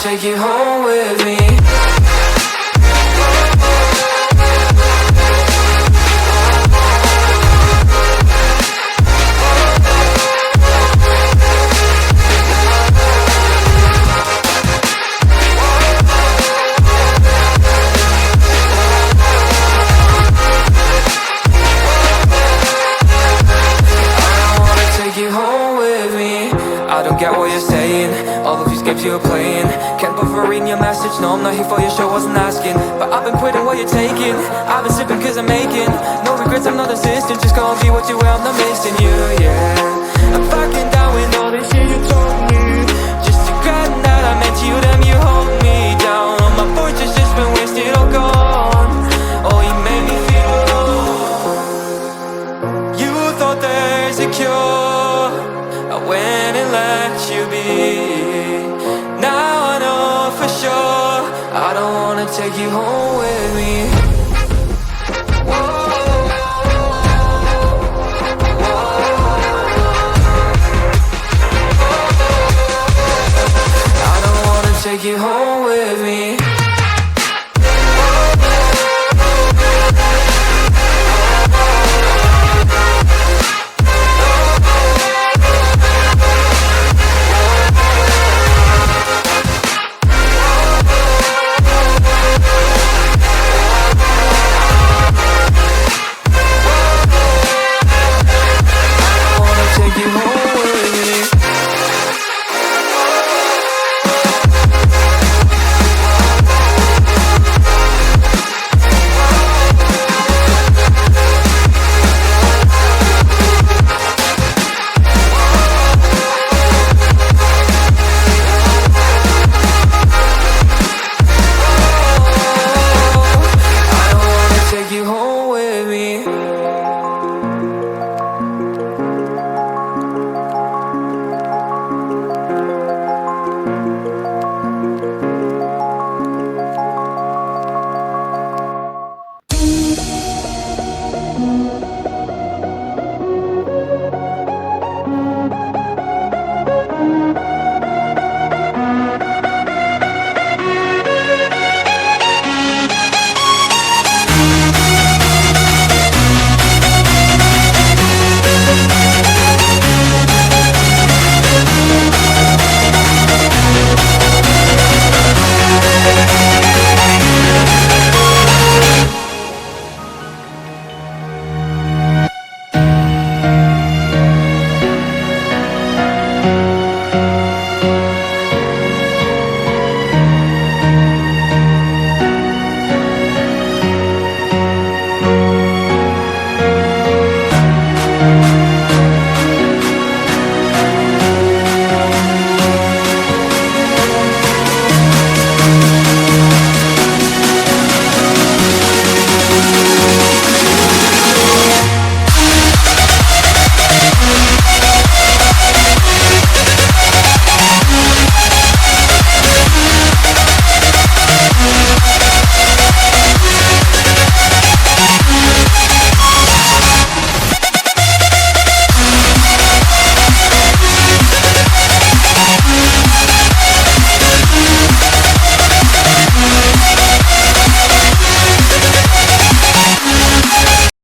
take you home with me. I don't get what you're saying, all of these games you're playing. Can't bother reading your message, no I'm not here for your show, wasn't asking. But I've been quitting what you're taking, I've been sipping cause I'm making no regrets, I'm not assistant, just gonna be what you will, I'm not missing you, yeah. I'm fucking down with all this shit you told me, just regretting that I met you, damn you hold me down. All my fortune's just been wasted, all gone. Oh, you made me feel alone. You thought there's a cure, I went and let you be. Now I know for sure I don't wanna take you home with me. I don't wanna take you home.